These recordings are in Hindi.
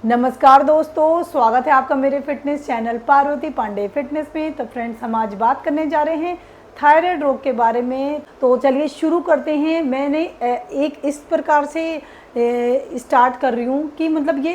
नमस्कार दोस्तों, स्वागत है आपका मेरे fitness channel Parvati Pandey fitness में। तो फ्रेंड्स, हम आज बात करने जा रहे हैं थायराइड रोग के बारे में। तो चलिए शुरू करते हैं। मैंने एक इस प्रकार से स्टार्ट कर रही हूँ कि मतलब ये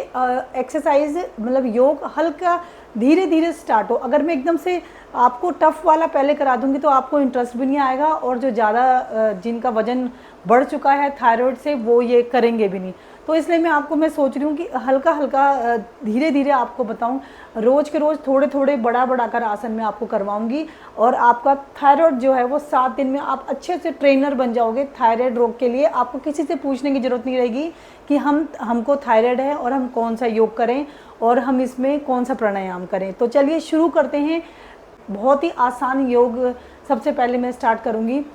एक्सरसाइज मतलब योग हल्का धीरे धीरे स्टार्ट हो। अगर मैं एकदम से आपको टफ वाला पहले करा दूंगी तो आपको इंटरेस्ट भी नहीं आएगा, और जो ज़्यादा जिनका वजन बढ़ चुका है थायराइड से वो ये करेंगे भी नहीं। तो इसलिए मैं सोच रही हूँ कि हल्का हल्का धीरे धीरे आपको बताऊँ। रोज़ के रोज़ थोड़े थोड़े बढ़ा कर आसन में आपको करवाऊँगी, और आपका थायराइड जो है वो 7 दिन में आप अच्छे से ट्रेनर बन जाओगे। थायराइड रोग के लिए आपको किसी से पूछने की ज़रूरत नहीं रहेगी कि हमको थायराइड है और हम कौन सा योग करें और हम इसमें कौन सा प्राणायाम करें। तो चलिए शुरू करते हैं। बहुत ही आसान योग सबसे पहले मैं स्टार्ट करूँगी।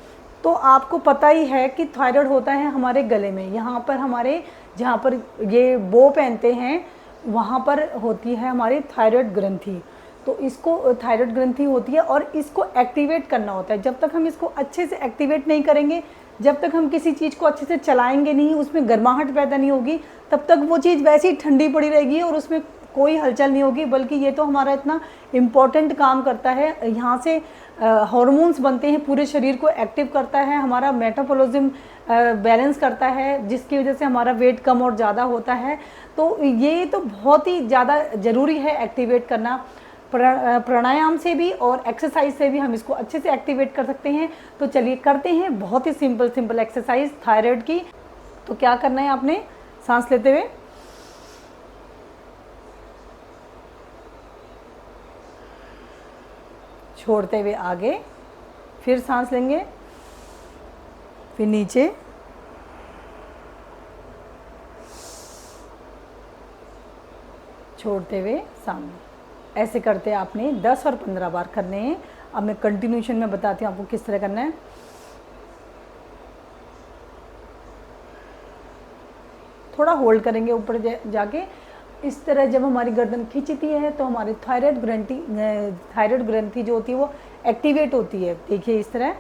तो आपको पता ही है कि थायराइड होता है हमारे गले में, यहाँ पर हमारे जहाँ पर ये बो पहनते हैं वहाँ पर होती है हमारी थायराइड ग्रंथि। तो इसको थायराइड ग्रंथि होती है और इसको एक्टिवेट करना होता है। जब तक हम इसको अच्छे से एक्टिवेट नहीं करेंगे, जब तक हम किसी चीज़ को अच्छे से चलाएंगे नहीं, उसमें गर्माहट पैदा नहीं होगी, तब तक वो चीज़ वैसे ही ठंडी पड़ी रहेगी और उसमें कोई हलचल नहीं होगी। बल्कि ये तो हमारा इतना इम्पॉर्टेंट काम करता है, यहाँ से हार्मोन्स बनते हैं, पूरे शरीर को एक्टिव करता है, हमारा मेटाबॉलिज्म बैलेंस करता है, जिसकी वजह से हमारा वेट कम और ज़्यादा होता है। तो ये तो बहुत ही ज़्यादा ज़रूरी है एक्टिवेट करना। प्राणायाम से भी और एक्सरसाइज से भी हम इसको अच्छे से एक्टिवेट कर सकते हैं। तो चलिए करते हैं बहुत ही सिंपल एक्सरसाइज थायराइड की। तो क्या करना है, आपने सांस लेते हुए छोड़ते हुए आगे, फिर सांस लेंगे, फिर नीचे, छोड़ते हुए सामने। ऐसे करते आपने 10 और 15 बार करने हैं। अब मैं कंटिन्यूशन में बताती हूँ आपको किस तरह करना है। थोड़ा होल्ड करेंगे ऊपर जाके। इस तरह जब हमारी गर्दन खींचती है तो हमारी थायराइड ग्रंथि जो होती है वो एक्टिवेट होती है। देखिए इस तरह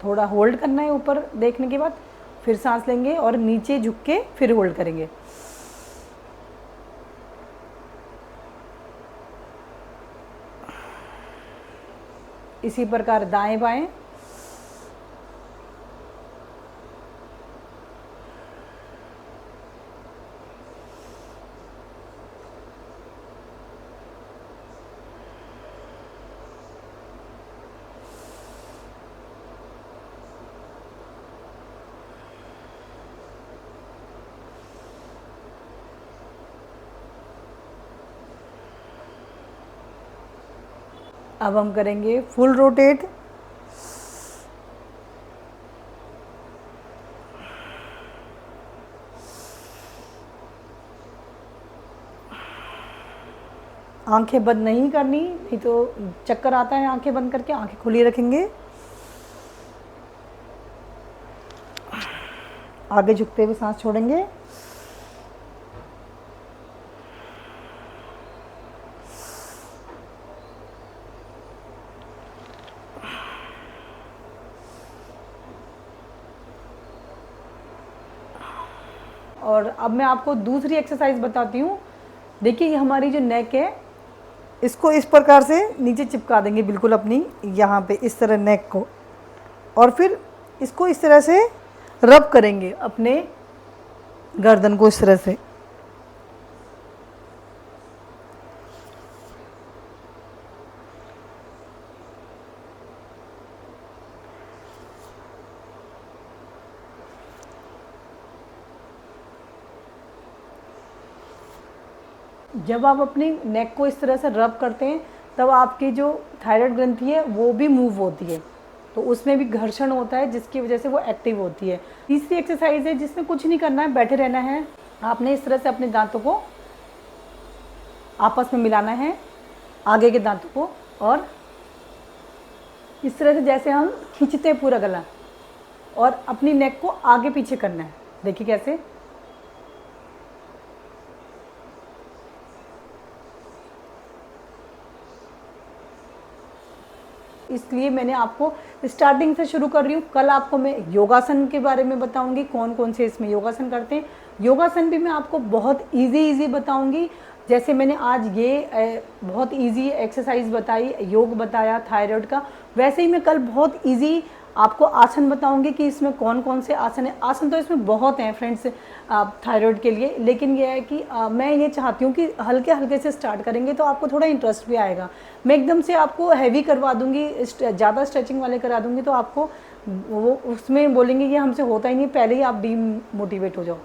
थोड़ा होल्ड करना है ऊपर देखने के बाद, फिर सांस लेंगे और नीचे झुक के फिर होल्ड करेंगे। इसी प्रकार दाएं बाएं। अब हम करेंगे फुल रोटेट। आंखें बंद नहीं करनी, नहीं तो चक्कर आता है आंखें बंद करके। आंखें खुली रखेंगे, आगे झुकते हुए सांस छोड़ेंगे। और अब मैं आपको दूसरी एक्सरसाइज बताती हूँ। देखिए ये हमारी जो नेक है, इसको इस प्रकार से नीचे चिपका देंगे बिल्कुल अपनी यहाँ पे, इस तरह नेक को, और फिर इसको इस तरह से रब करेंगे अपने गर्दन को इस तरह से। जब आप अपनी नेक को इस तरह से रब करते हैं तब आपकी जो थायराइड ग्रंथि है वो भी मूव होती है, तो उसमें भी घर्षण होता है जिसकी वजह से वो एक्टिव होती है। तीसरी एक्सरसाइज है जिसमें कुछ नहीं करना है, बैठे रहना है। आपने इस तरह से अपने दांतों को आपस में मिलाना है, आगे के दांतों को, और इस तरह से जैसे हम खींचते हैं पूरा गला, और अपनी नेक को आगे पीछे करना है। देखिए कैसे। इसलिए मैंने आपको स्टार्टिंग से शुरू कर रही हूँ। कल आपको मैं योगासन के बारे में बताऊँगी, कौन कौन से इसमें योगासन करते हैं। योगासन भी मैं आपको बहुत ईजी बताऊँगी। जैसे मैंने आज ये बहुत इजी एक्सरसाइज बताई, योग बताया थायराइड का, वैसे ही मैं कल बहुत इजी आपको आसन बताऊंगी कि इसमें कौन कौन से आसन है। आसन तो इसमें बहुत हैं फ्रेंड्स थायराइड के लिए, लेकिन यह है कि मैं ये चाहती हूँ कि हल्के हल्के से स्टार्ट करेंगे तो आपको थोड़ा इंटरेस्ट भी आएगा। मैं एकदम से आपको हैवी करवा दूँगी, ज़्यादा स्ट्रेचिंग वाले करा दूँगी तो आपको वो उसमें बोलेंगे ये हमसे होता ही नहीं, पहले ही आप डीमोटिवेट हो जाओ।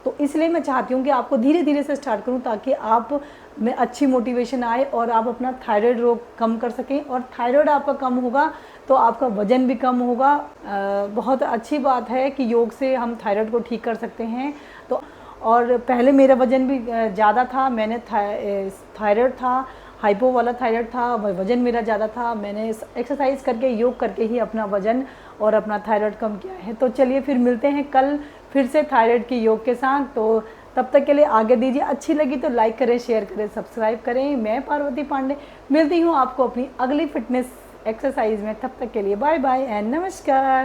तो इसलिए मैं चाहती हूँ कि आपको धीरे धीरे से स्टार्ट करूँ ताकि आप में अच्छी मोटिवेशन आए और आप अपना थायराइड रोग कम कर सकें। और थायराइड आपका कम होगा तो आपका वज़न भी कम होगा। बहुत अच्छी बात है कि योग से हम थायराइड को ठीक कर सकते हैं। तो और पहले मेरा वज़न भी ज़्यादा था, मैंने थायराइड था, हाइपो वाला थायराइड था, वज़न मेरा ज़्यादा था। मैंने एक्सरसाइज करके, योग करके ही अपना वज़न और अपना थायराइड कम किया है। तो चलिए फिर मिलते हैं कल फिर से थायराइड के योग के साथ। तो तब तक के लिए आगे दीजिए। अच्छी लगी तो लाइक करें, शेयर करें, सब्सक्राइब करें। मैं पार्वती पांडे मिलती हूँ आपको अपनी अगली फिटनेस एक्सरसाइज में। तब तक के लिए बाय बाय एंड नमस्कार।